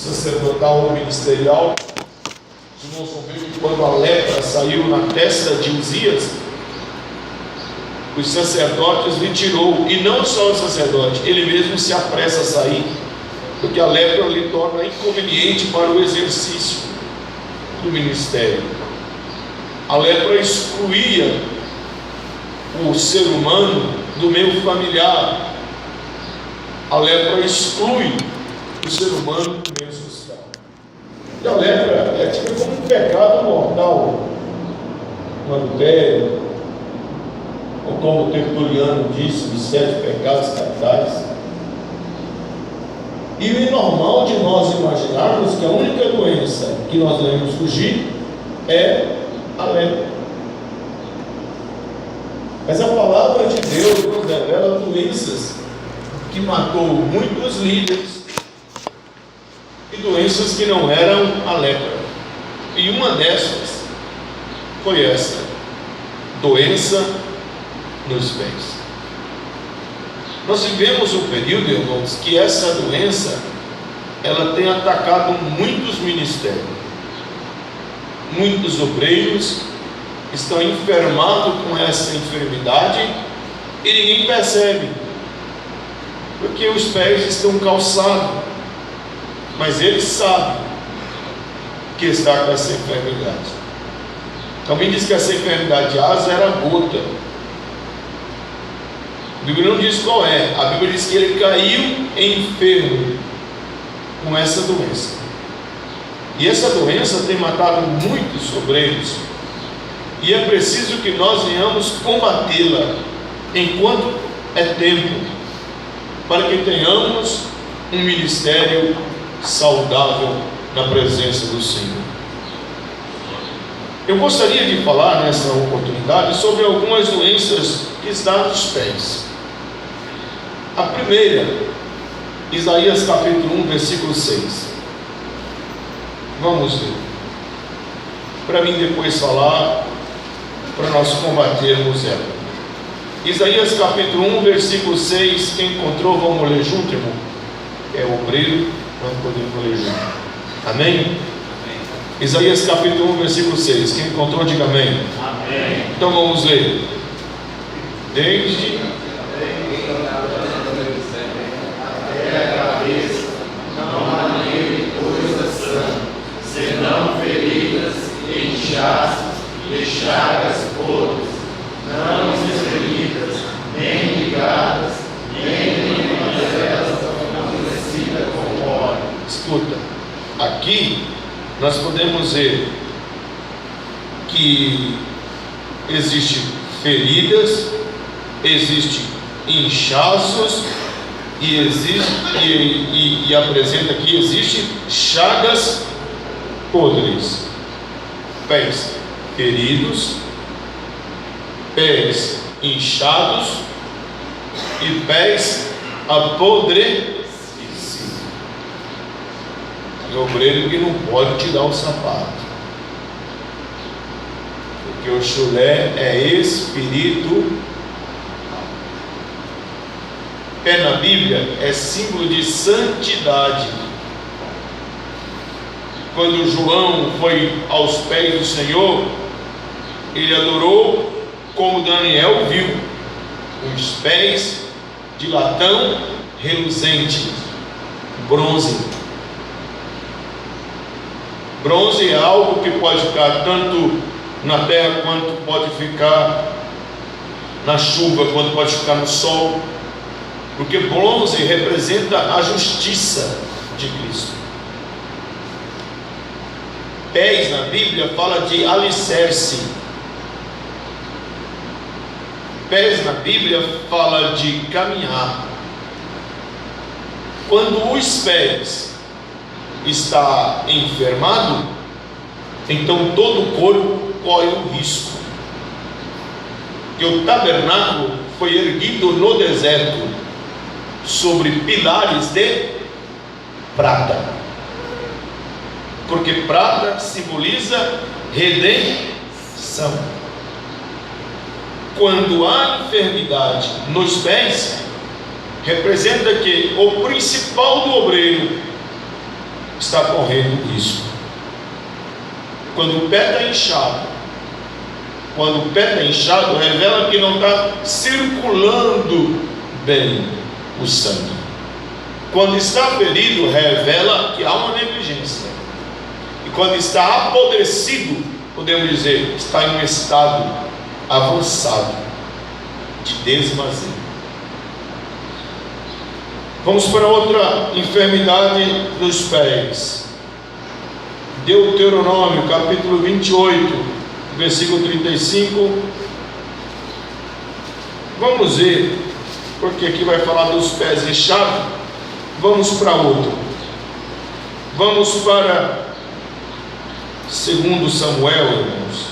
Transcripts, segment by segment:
sacerdotal ou ministerial. Os irmãos vão ver que quando a lepra saiu na testa de Uzias, os sacerdotes lhe tirou, e não só o sacerdote, ele mesmo se apressa a sair, porque a lepra lhe torna inconveniente para o exercício do ministério. A lepra excluía o ser humano do meio familiar. A lepra exclui o ser humano do meio social. E a lepra é tipo como um pecado mortal, um adultério, ou como o Tertuliano disse, os 7 pecados capitais. E o normal de nós imaginarmos que a única doença que nós devemos fugir é a lepra. Mas a palavra de Deus nos revela doenças que matou muitos líderes e doenças que não eram a lepra. E uma dessas foi essa doença nos pés. Nós vivemos um período, irmãos, que essa doença ela tem atacado muitos ministérios. Muitos obreiros estão enfermados com essa enfermidade e ninguém percebe, porque os pés estão calçados, mas eles sabem que está com essa enfermidade. Também diz que essa enfermidade de asa era gota. A Bíblia não diz qual é, a Bíblia diz que ele caiu enfermo com essa doença. E essa doença tem matado muitos obreiros, e é preciso que nós venhamos combatê-la enquanto é tempo, para que tenhamos um ministério saudável na presença do Senhor. Eu gostaria de falar nessa oportunidade sobre algumas doenças que estão nos pés. A primeira, Isaías capítulo 1, versículo 6. Vamos ler, para mim depois falar, para nós combatermos ela. Isaías capítulo 1, versículo 6. Quem encontrou, vamos ler junto, irmão. É o obreiro, nós podemos ler junto. Amém? Amém? Isaías capítulo 1, versículo 6. Quem encontrou, diga amém. Amém. Então vamos ler. Desde até a cabeça não há nele coisa sã, senão feridas, inchaços e chagas podres, não espremidas, nem ligadas, nem nenhuma delas amolecida com óleo. Escuta, aqui nós podemos ver que existem feridas, existem inchaços e apresenta que existem chagas podres. Pés feridos, pés inchados e pés apodrecidos. E o obreiro que não pode tirar o sapato, porque o chulé é espírito. Pé na Bíblia é símbolo de santidade. Quando João foi aos pés do Senhor, ele adorou como Daniel viu, os pés de latão reluzente, bronze. Bronze é algo que pode ficar tanto na terra quanto pode ficar na chuva, quanto pode ficar no sol, porque bronze representa a justiça de Cristo. Pés na Bíblia fala de alicerce. Pés na Bíblia fala de caminhar. Quando os pés está enfermado, então todo o corpo corre o risco. E o tabernáculo foi erguido no deserto sobre pilares de prata, porque prata simboliza redenção. Quando há enfermidade nos pés, representa que o principal do obreiro está correndo risco. Quando o pé está inchado, revela que não está circulando bem o sangue. Quando está ferido, revela que há uma negligência. E quando está apodrecido, podemos dizer, está em um estado avançado de desmazia. Vamos para outra enfermidade dos pés. Deuteronômio, capítulo 28, versículo 35. Vamos ver, porque aqui vai falar dos pés inchados. Vamos para outro. Vamos para 2 Samuel, irmãos,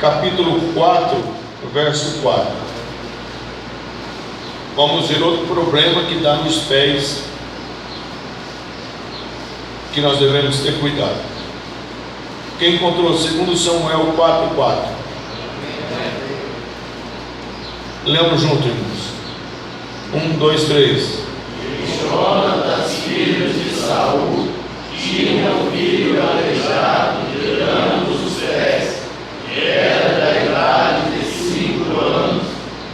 capítulo 4, verso 4. Vamos ver outro problema que dá nos pés, que nós devemos ter cuidado. Quem encontrou 2 Samuel 4, 4? Lemos junto, irmãos. 1, 2, 3. Jonatas, filhos de Saul, tinha um filho aleijado de ambos os pés. Era da idade de 5 anos,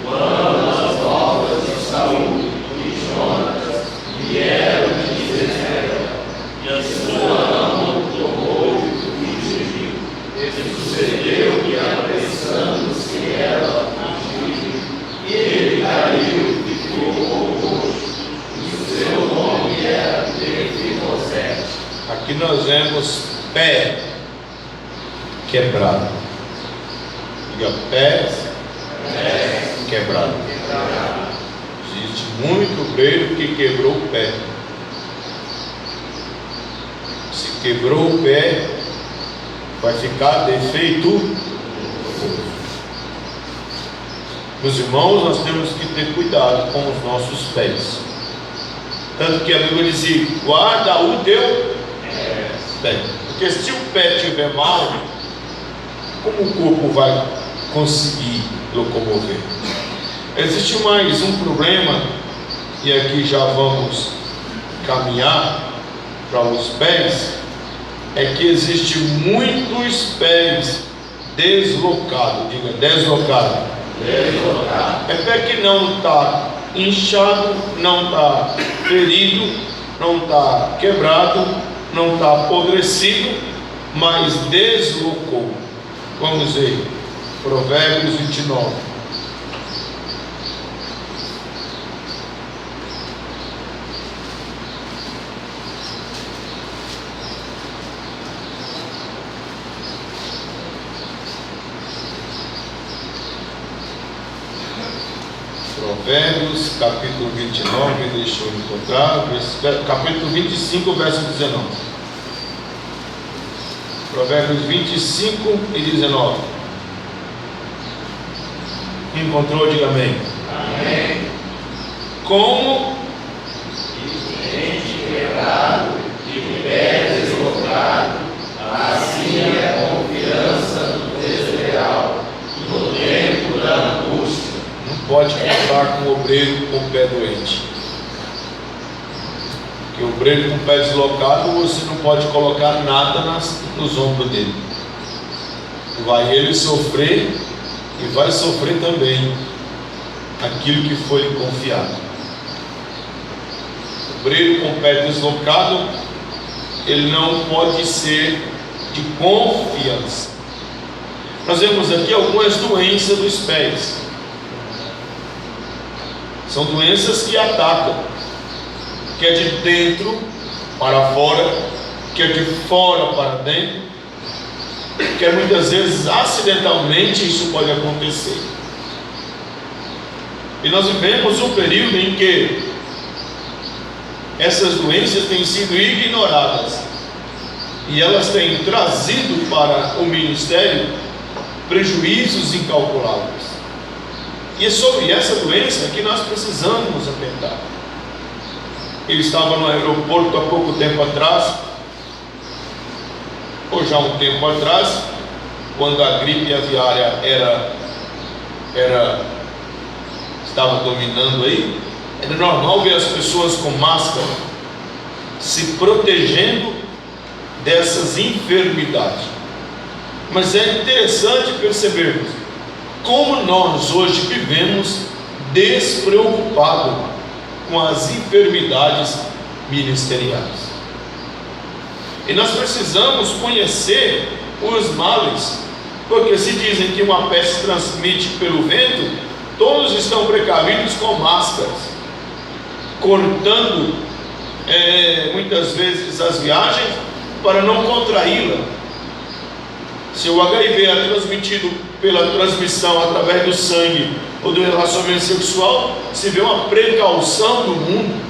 quando as novas de Saul e Jonatas vieram de Jezreel, e a sua mão tomou e fugiu. E sucedeu que, apressando-se ela a fugir, ele caiu e ficou coxo. Seu nome era Mefibosete. Aqui nós vemos pé quebrado. Diga, pé quebrado. Existe muito obreiro que quebrou o pé. Se quebrou o pé, vai ficar defeituoso. Meus irmãos, nós temos que ter cuidado com os nossos pés. Tanto que a Bíblia dizia: guarda o teu pé. Porque se o pé estiver mal, como o corpo vai conseguir locomover? Existe mais um problema, e aqui já vamos caminhar para os pés. É que existe muitos pés deslocados. Diga, deslocado. É pé que não está inchado, não está ferido, não está quebrado, não está apodrecido, mas deslocou. Vamos ver, Provérbios 29. Provérbios, capítulo 29, deixa eu encontrar, capítulo 25, verso 19. Provérbios 25 e 19. Encontrou? Diga amém. Amém. Como Gente quebrado e de pé deslocado, assim é a confiança do desleal no tempo da angústia. não pode contar com o obreiro com o pé doente. Porque o obreiro com o pé deslocado, você não pode colocar nada nos ombros dele. Vai ele sofrer e vai sofrer também aquilo que foi lhe confiado. O obreiro com o pé deslocado, ele não pode ser de confiança. Nós vemos aqui algumas doenças dos pés. São doenças que atacam, que é de dentro para fora, que é de fora para dentro, que é muitas vezes acidentalmente isso pode acontecer. E nós vivemos um período em que essas doenças têm sido ignoradas e elas têm trazido para o ministério prejuízos incalculáveis. E é sobre essa doença que nós precisamos atentar. Eu estava no aeroporto há pouco tempo atrás, ou já um tempo atrás, quando a gripe aviária estava dominando aí. Era normal ver as pessoas com máscara se protegendo dessas enfermidades. Mas é interessante percebermos como nós hoje vivemos despreocupados com as enfermidades ministeriais. E nós precisamos conhecer os males, porque se dizem que uma peste transmite pelo vento, todos estão precavidos com máscaras, cortando muitas vezes as viagens para não contraí-la. Se o HIV é transmitido pela transmissão através do sangue ou do relacionamento sexual, se vê uma precaução do mundo,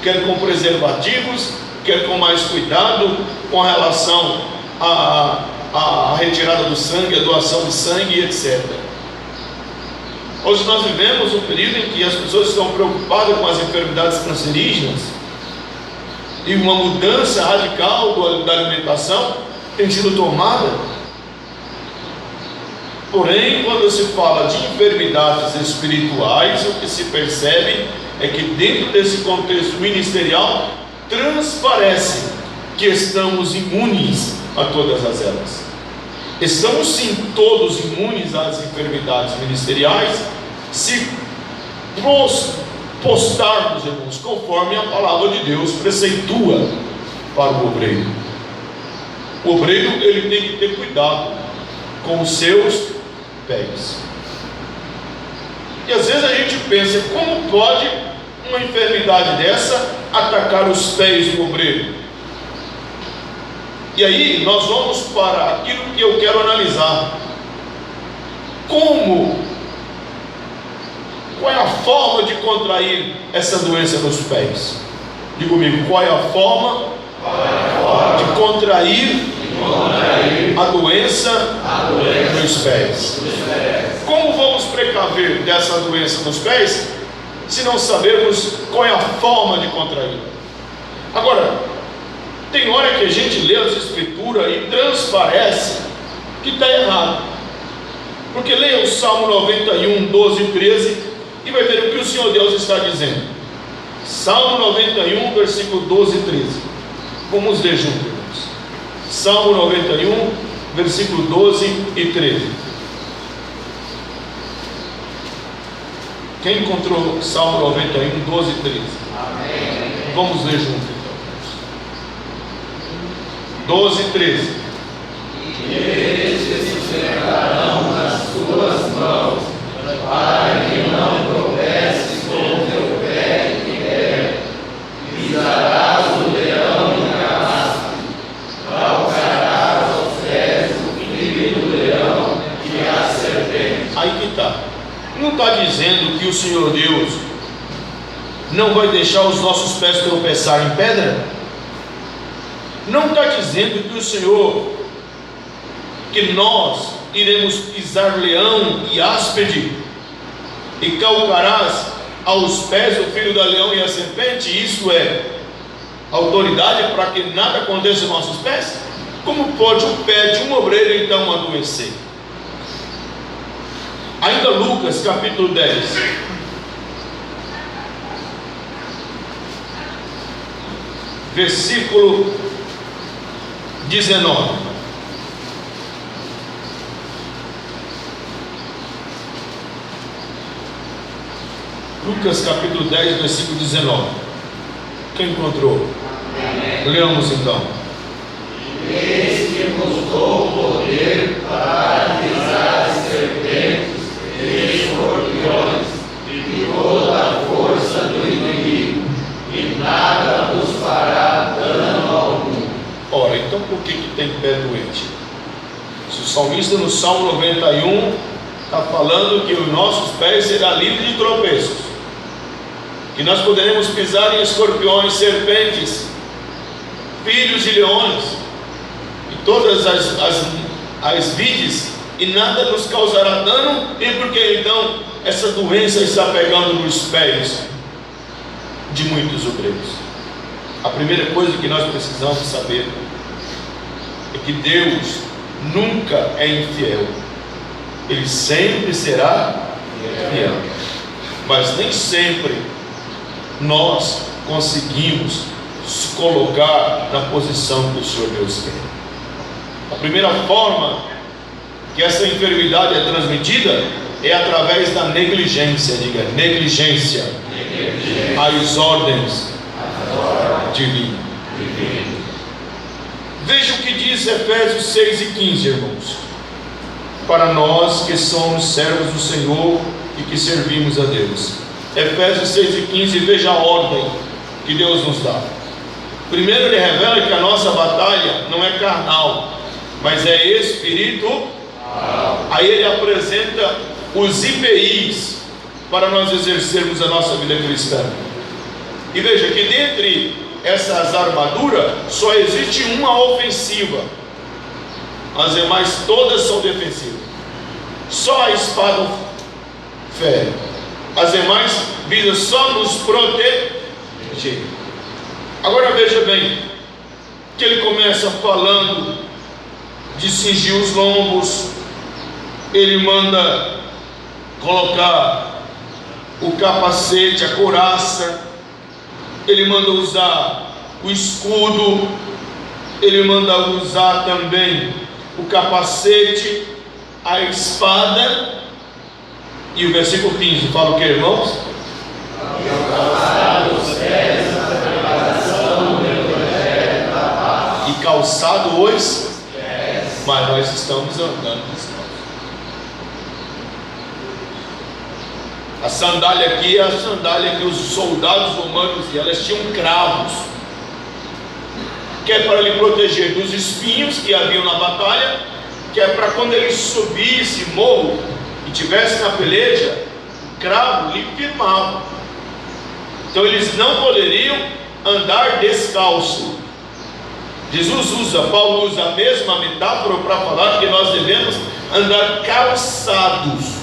quer com preservativos, quer com mais cuidado com relação à retirada do sangue, a doação de sangue, etc. Hoje nós vivemos um período em que as pessoas estão preocupadas com as enfermidades cancerígenas, e uma mudança radical da alimentação tem sido tomada. Porém, quando se fala de enfermidades espirituais, o que se percebe é que dentro desse contexto ministerial transparece que estamos imunes a todas elas. Estamos sim todos imunes às enfermidades ministeriais, se postarmos, irmãos, conforme a palavra de Deus preceitua para o obreiro. O obreiro, ele tem que ter cuidado com os seus pés. E às vezes a gente pensa, como pode uma enfermidade dessa atacar os pés do obreiro? E aí nós vamos para aquilo que eu quero analisar. Qual é a forma de contrair essa doença nos pés? Diga comigo, qual é a forma de contrair a doença nos pés? Como vamos precaver dessa doença nos pés, se não sabermos qual é a forma de contrair? Agora, tem hora que a gente lê as escrituras e transparece que está errado. Porque leia o Salmo 91, 12 e 13 e vai ver o que o Senhor Deus está dizendo. Salmo 91, versículo 12 e 13. Vamos ler juntos, irmãos. Salmo 91, versículo 12 e 13. Quem encontrou Salmo 91, 12 e 13? Amém. Vamos ler juntos. 12 e 13. E eles se sustentarão nas tuas mãos, para que não tropeces com o teu pé em terra. Pisarás o leão e a aspa, calcarás aos pés o filho do leão e a serpente. Aí que está. Não está dizendo que o Senhor Deus não vai deixar os nossos pés tropeçar em pedra? Não está dizendo que o Senhor, que nós iremos pisar leão e áspide, e calcarás aos pés o filho da leão e a serpente? Isso é autoridade para que nada aconteça com nossos pés? Como pode o pé de um obreiro então adoecer? Ainda Lucas capítulo 10, versículo 19. Lucas capítulo 10, versículo 19. Quem encontrou? Leamos então. Eis que nos dou poder para pisar serpentes e escorpiões e toda a força do inimigo, e nada nos fará dano algum. Ora, então por que tem pé doente? Se o salmista no Salmo 91 está falando que os nossos pés serão livres de tropeços, que nós poderemos pisar em escorpiões, serpentes, filhos de leões e todas as vides, e nada nos causará dano. E por que então essa doença está pegando nos pés de muitos obreiros? A primeira coisa que nós precisamos saber é que Deus nunca é infiel. Ele sempre será fiel, mas nem sempre nós conseguimos colocar na posição que o Senhor Deus quer. A primeira forma que essa enfermidade é transmitida é através da negligência. Diga, negligência às ordens divinas. Veja o que diz Efésios 6 e 15, irmãos. Para nós que somos servos do Senhor e que servimos a Deus. Efésios 6 e 15, veja a ordem que Deus nos dá. Primeiro ele revela que a nossa batalha não é carnal, mas é espiritual. Aí ele apresenta os IPIs para nós exercermos a nossa vida cristã. E veja que dentre essas armaduras só existe uma ofensiva, as demais todas são defensivas. Só a espada fere, as demais visam só nos proteger. Agora veja bem que ele começa falando de cingir os lombos. Ele manda colocar o capacete, a couraça. Ele manda usar o escudo. Ele manda usar também o capacete, a espada. E o versículo 15 fala o que, irmãos? E calçado os pés. Mas nós estamos andando descalços. A sandália aqui é a sandália que os soldados romanos, elas tinham cravos, que é para lhe proteger dos espinhos que haviam na batalha, que é para quando ele subisse morro e tivesse na peleja, o cravo lhe firmava. Então eles não poderiam andar descalço. Paulo usa a mesma metáfora para falar que nós devemos andar calçados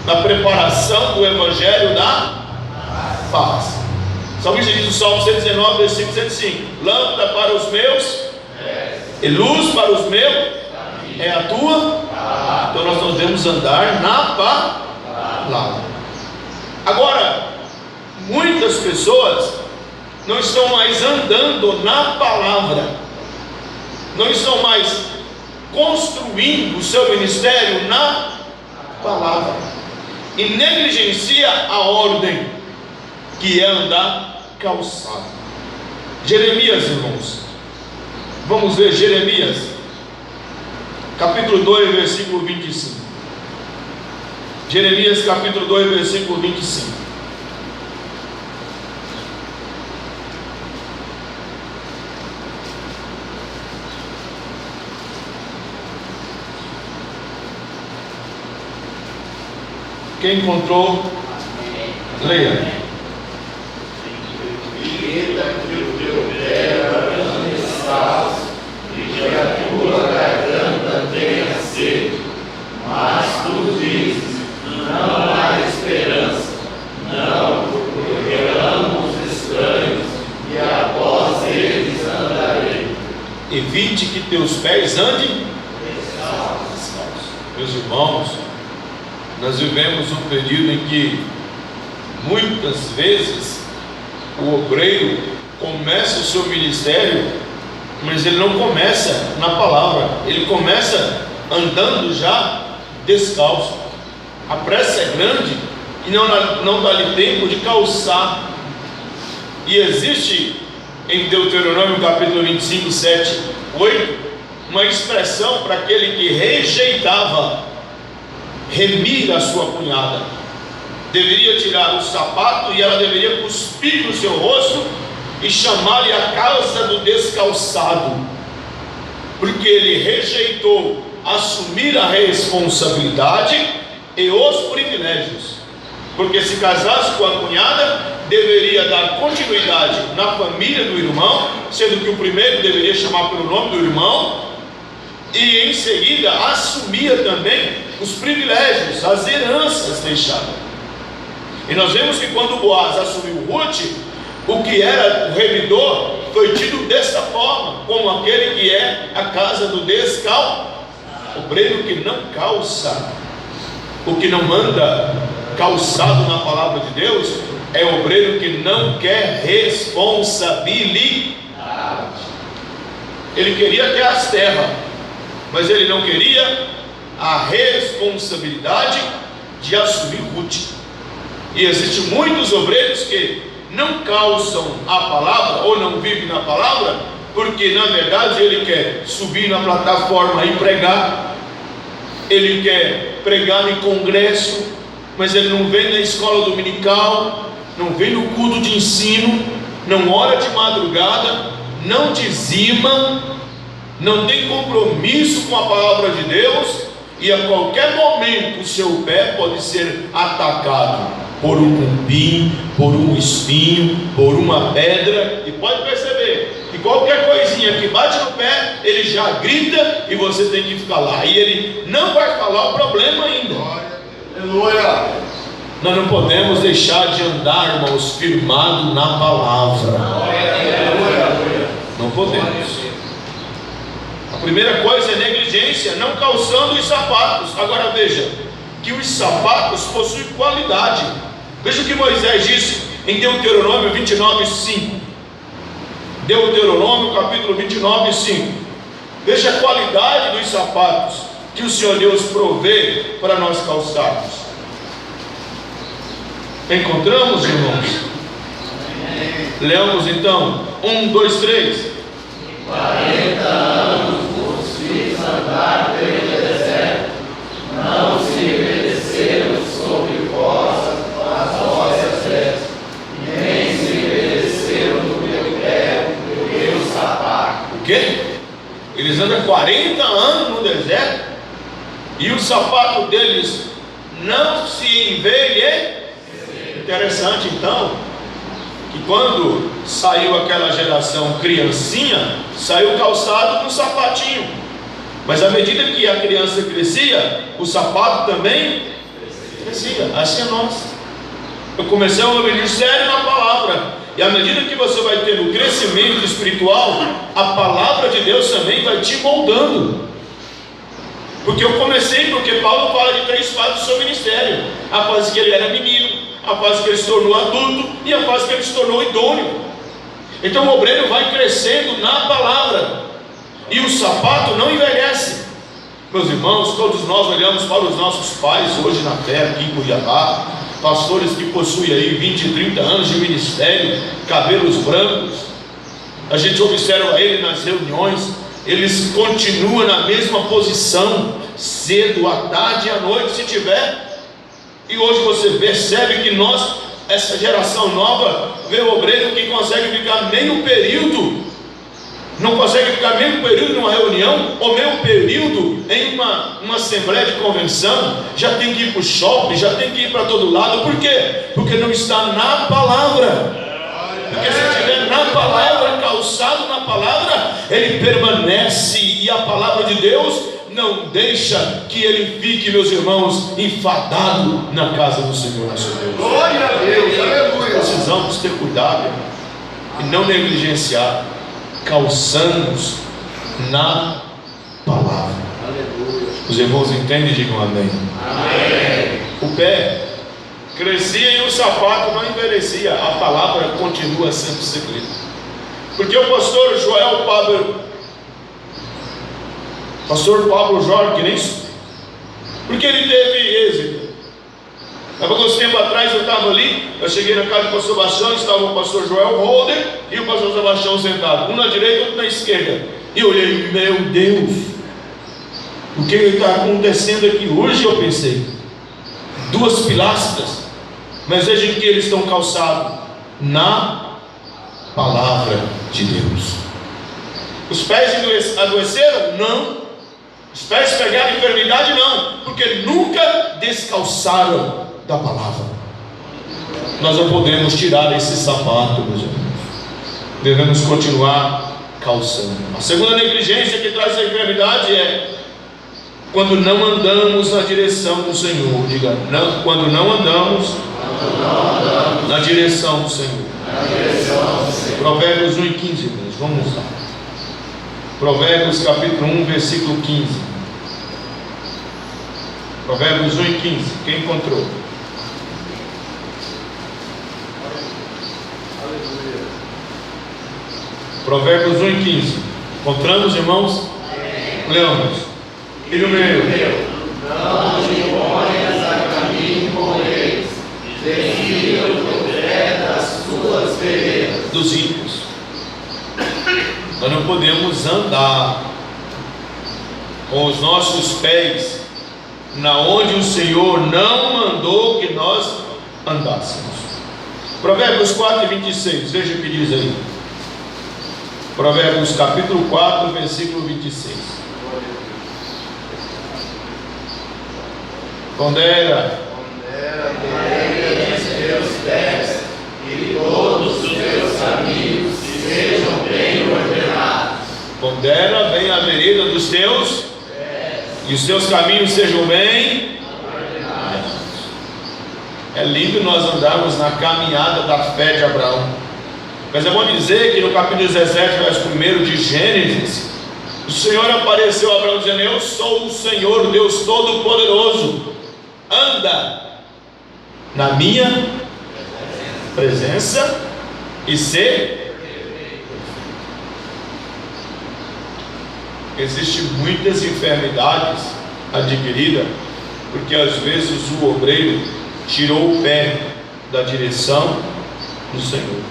na preparação do Evangelho da paz. O salmista diz no Salmo 119, versículo 105: lâmpada para os meus e luz para os meus é a tua. Então nós devemos andar na palavra. Agora, muitas pessoas não estão mais andando na palavra, não estão mais construindo o seu ministério na palavra, e negligencia a ordem, que é andar calçado. Jeremias, irmãos, vamos ver Jeremias, capítulo 2, versículo 25. Jeremias, capítulo 2, versículo 25. Quem encontrou, leia. E que a tua garganta tenha sede, mas tu dizes: não há esperança, não, porque amo os estranhos, e após eles andarei. Evite que teus pés andem descalços. Meus irmãos, nós vivemos um período em que muitas vezes o obreiro começa o seu ministério, mas ele não começa na palavra, ele começa andando já descalço. A pressa é grande e não dá-lhe tempo de calçar. E existe em Deuteronômio capítulo 25, 7, 8, uma expressão para aquele que rejeitava remir a sua cunhada. Deveria tirar o sapato e ela deveria cuspir no seu rosto e chamar-lhe a causa do descalçado, porque ele rejeitou assumir a responsabilidade e os privilégios. Porque se casasse com a cunhada, deveria dar continuidade na família do irmão, sendo que o primeiro deveria chamar pelo nome do irmão, e em seguida assumia também os privilégios, as heranças deixadas. E nós vemos que quando Boaz assumiu Ruth, o que era o remidor foi tido desta forma, como aquele que é a casa do descalço, obreiro que não calça, o que não anda calçado na palavra de Deus, é obreiro que não quer responsabilidade. Ele queria ter as terras, mas ele não queria a responsabilidade de assumir culto. E existem muitos obreiros que não calçam a palavra ou não vivem na palavra, porque na verdade ele quer subir na plataforma e pregar, ele quer pregar em congresso, mas ele não vem na escola dominical, não vem no culto de ensino, não ora de madrugada, não dizima, não tem compromisso com a palavra de Deus, e a qualquer momento o seu pé pode ser atacado por um cupim, por um espinho, por uma pedra. E pode perceber que qualquer coisinha que bate no pé, ele já grita e você tem que ficar lá, e ele não vai falar o problema ainda. Aleluia. Nós não podemos deixar de andar, irmãos, firmado na palavra. Não podemos. A primeira coisa é negligência, não calçando os sapatos. Agora veja, que os sapatos possuem qualidade. Veja o que Moisés disse em Deuteronômio 29:5. Deuteronômio capítulo 29:5. Veja a qualidade dos sapatos que o Senhor Deus provê para nós calçarmos. Encontramos, irmãos? Leamos então 1, 2, 3. 40 anos vos fiz andar pelo deserto, não se envelheceram sobre vós as vossas vestes, nem se envelheceram no meu pé o meu sapato. O quê? Eles andam 40 anos no deserto e o sapato deles não se envelhece. Interessante então que quando saiu aquela geração criancinha, saiu calçado com sapatinho, mas à medida que a criança crescia, o sapato também crescia. Assim é nós. Eu comecei a ouvir sério na palavra, e à medida que você vai tendo crescimento espiritual, a palavra de Deus também vai te moldando. Porque eu comecei, porque Paulo fala de 3 fases do seu ministério: a fase que ele era menino, a fase que ele se tornou adulto e a fase que ele se tornou idôneo. Então o obreiro vai crescendo na palavra, e o sapato não envelhece. Meus irmãos, todos nós olhamos para os nossos pais hoje na terra, aqui em Cuiabá, pastores que possuem aí 20, 30 anos de ministério, cabelos brancos. A gente observa ele nas reuniões, eles continuam na mesma posição, cedo, à tarde e à noite, se tiver. E hoje você percebe que nós, essa geração nova, vê o obreiro que consegue ficar meio período, não consegue ficar meio período numa reunião, ou meio período em uma assembleia de convenção, já tem que ir para o shopping, já tem que ir para todo lado. Por quê? Porque não está na palavra. Porque se estiver na palavra, calçado na palavra, ele permanece, e a palavra de Deus não deixa que ele fique, meus irmãos, enfadado na casa do Senhor nosso Deus. Glória a Deus, aleluia. Precisamos ter cuidado e não negligenciar, calçamos na palavra. Aleluia. Os irmãos entendem? Digam amém. Amém. O pé crescia e o sapato não envelhecia. A palavra continua sendo segredo. Porque o pastor Pastor Pablo Jorge, nem isso, porque ele teve êxito. Há alguns tempos atrás eu estava ali, eu cheguei na casa do pastor Sebastião, estava o pastor Joel Holder e o pastor Sebastião sentado, um na direita e outro na esquerda. E eu olhei, meu Deus, o que está acontecendo aqui hoje? Eu pensei, 2 pilastras, mas vejam que eles estão calçados na palavra de Deus. Os pés adoeceram? Não. Os pés pegaram enfermidade? Não, porque nunca descalçaram da palavra. Nós não podemos tirar esse sapato, meus irmãos. Devemos continuar calçando. A segunda negligência que traz a enfermidade é quando não andamos na direção do Senhor. Diga, não, quando não andamos na direção do Senhor. Provérbios 1 e 15, irmãos, vamos lá. Provérbios capítulo 1, versículo 15. Provérbios 1 e 15. Quem encontrou? Provérbios 1 e 15. Encontramos, irmãos? Leamos. Filho meu, Não te ponhas a caminho com eles, desvia o teu pé das suas veredas. dos ímpios. Nós não podemos andar com os nossos pés na onde o Senhor não mandou que nós andássemos. Provérbios 4 e 26, veja o que diz aí. Provérbios capítulo 4, versículo 26. Pondera os teus pés, e todos os teus caminhos sejam bem ordenados. Pondera bem a vereda dos teus, e os teus caminhos sejam bem. É lindo nós andarmos na caminhada da fé de Abraão. Mas é bom dizer que no capítulo 17, verso 1 de Gênesis, o Senhor apareceu a Abraão dizendo: eu sou o Senhor, Deus Todo-Poderoso, anda na minha presença e ser. Existem muitas enfermidades adquiridas porque às vezes o obreiro tirou o pé da direção do Senhor.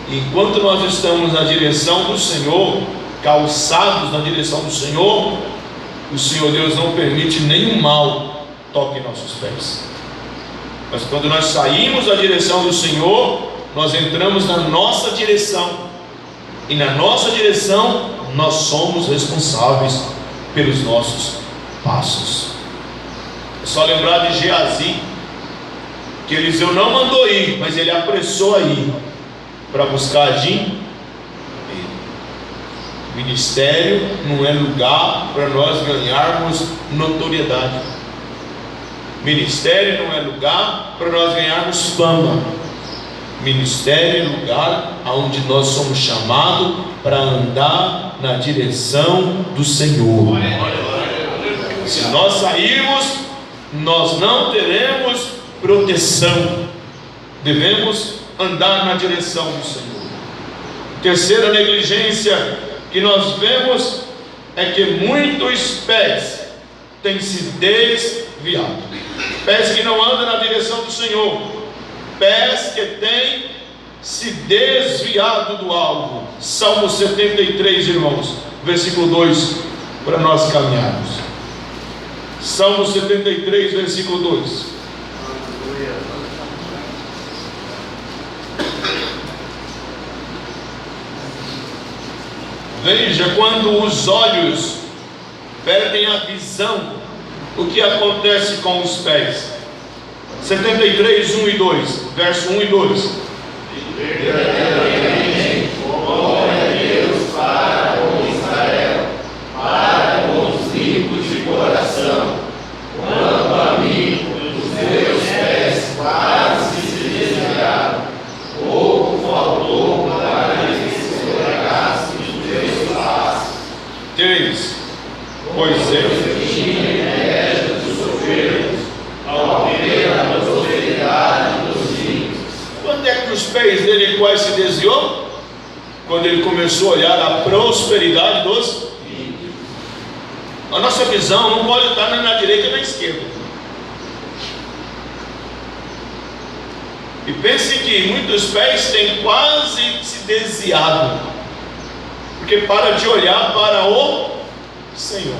Enquanto nós estamos na direção do Senhor, calçados na direção do Senhor, o Senhor Deus não permite nenhum mal toque em nossos pés. Mas quando nós saímos da direção do Senhor, nós entramos na nossa direção, e na nossa direção nós somos responsáveis pelos nossos passos. É só lembrar de Geazi, que Eliseu não mandou ir, mas ele apressou a ir para buscar dinheiro. Ministério não é lugar para nós ganharmos notoriedade. Ministério não é lugar para nós ganharmos fama. Ministério é lugar onde nós somos chamados para andar na direção do Senhor. Se nós sairmos, nós não teremos proteção. Devemos andar na direção do Senhor. Terceira negligência que nós vemos é que muitos pés têm se desviado. Pés que não andam na direção do Senhor, pés que têm se desviado do alvo. Salmo 73, irmãos, versículo 2, para nós caminharmos. Salmo 73, versículo 2. Veja, quando os olhos perdem a visão, o que acontece com os pés? 73, 1 e 2, verso 1 e 2. Verdadeiramente, como é Deus para com Israel, para com os limpos de coração. Quanto a mim, os meus pés quase se desviaram. Pouco faltou para que se escorregasse os teus passos. 3. Pois eu tinha inveja dos soberbos, ao ver a prosperidade dos ímpios. Quando é que os pés dele quase se desviou? Quando ele começou a olhar a prosperidade dos ímpios. A nossa visão não pode estar nem na direita nem na esquerda. E pense que muitos pés têm quase se desviado, porque para de olhar para o Senhor.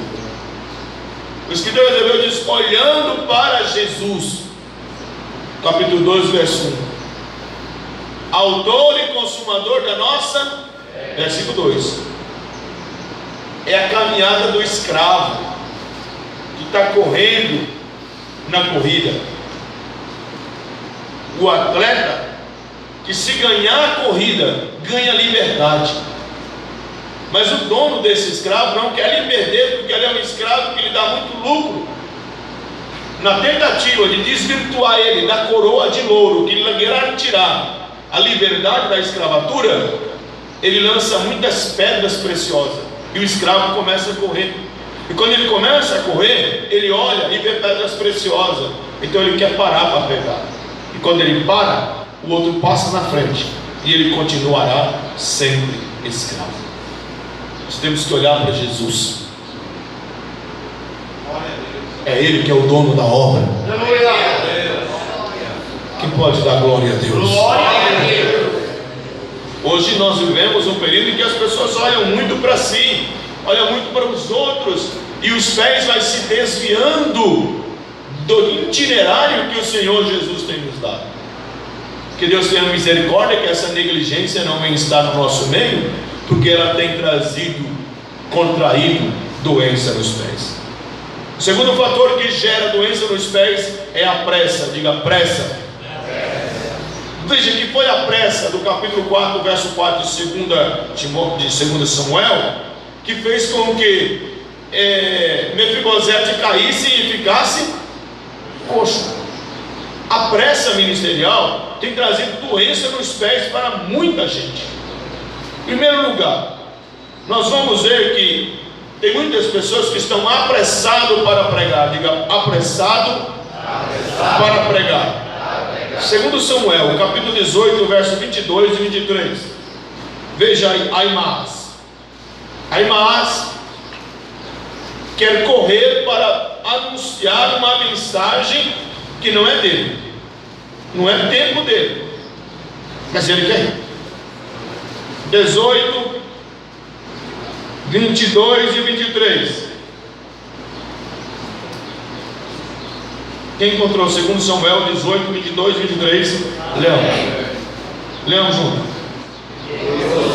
O escritor de Hebreus diz: olhando para Jesus, capítulo 12, verso 1, autor e consumador da nossa, versículo 2, é a caminhada do escravo que está correndo na corrida. O atleta que, se ganhar a corrida, ganha liberdade. Mas o dono desse escravo não quer lhe perder, porque ele é um escravo que lhe dá muito lucro. Na tentativa de desvirtuar ele da coroa de louro que lhe irá tirar a liberdade da escravatura, ele lança muitas pedras preciosas, e o escravo começa a correr. E quando ele começa a correr, ele olha e vê pedras preciosas, então ele quer parar para pegar. E quando ele para, o outro passa na frente, e ele continuará sempre escravo. Nós temos que olhar para Jesus. É Ele que é o dono da obra. Quem pode dar glória a Deus? Hoje nós vivemos um período em que as pessoas olham muito para si, olham muito para os outros, e os pés vai se desviando do itinerário que o Senhor Jesus tem nos dado. Que Deus tenha misericórdia que essa negligência não venha estar no nosso meio, porque ela tem contraído doença nos pés. O segundo fator que gera doença nos pés é a pressa. Diga pressa. Veja que foi a pressa do capítulo 4, verso 4 de 2 Samuel, que fez com que Mefibosete caísse e ficasse coxo. A pressa ministerial tem trazido doença nos pés para muita gente. Em primeiro lugar, nós vamos ver que tem muitas pessoas que estão apressadas para pregar. Diga, apressado para pregar. Segundo Samuel, capítulo 18, verso 22 e 23. Veja aí, Ahimaas quer correr para anunciar uma mensagem que não é dele, não é tempo dele, mas ele quer. 18, 22 e 23. Quem encontrou? Segundo Samuel 18, 22 e 23. Leão junto.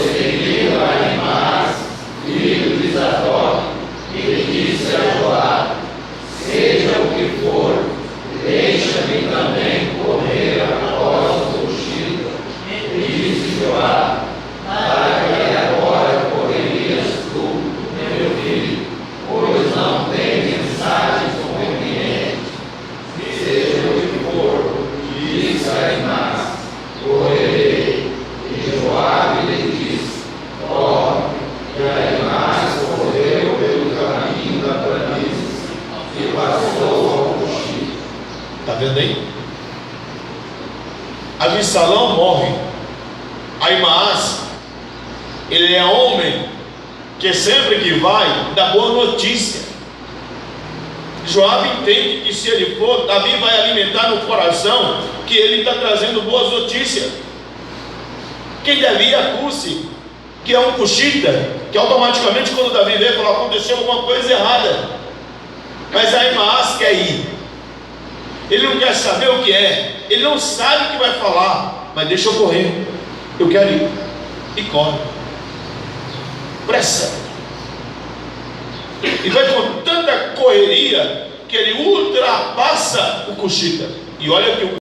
Seguiu Ahimaas, filho de Zadok, e disse a Joabe: seja o que for, deixa-me também correr após o cochilo. Disse Joabe: para que agora correrias tu, meu filho, pois não tem mensagens convenientes. Seja o que for, disse Ahimaas: correrei. E Joabe lhe disse: corre. E Ahimaas correu pelo caminho da planície e passou ao cochilo. Está vendo aí? Absalão morre. Ahimaas, ele é homem que sempre que vai dá boa notícia. Joabe entende que se ele for, Davi vai alimentar no coração que ele está trazendo boas notícias. Quem Davi acuse que é um cuxita, que automaticamente quando Davi vê, fala: aconteceu alguma coisa errada. Mas Ahimaas quer ir. Ele não quer saber o que é, ele não sabe o que vai falar, mas deixa eu correr, eu quero ir. E corre. Pressa. E vai com tanta correria que ele ultrapassa o cuxita. E olha que o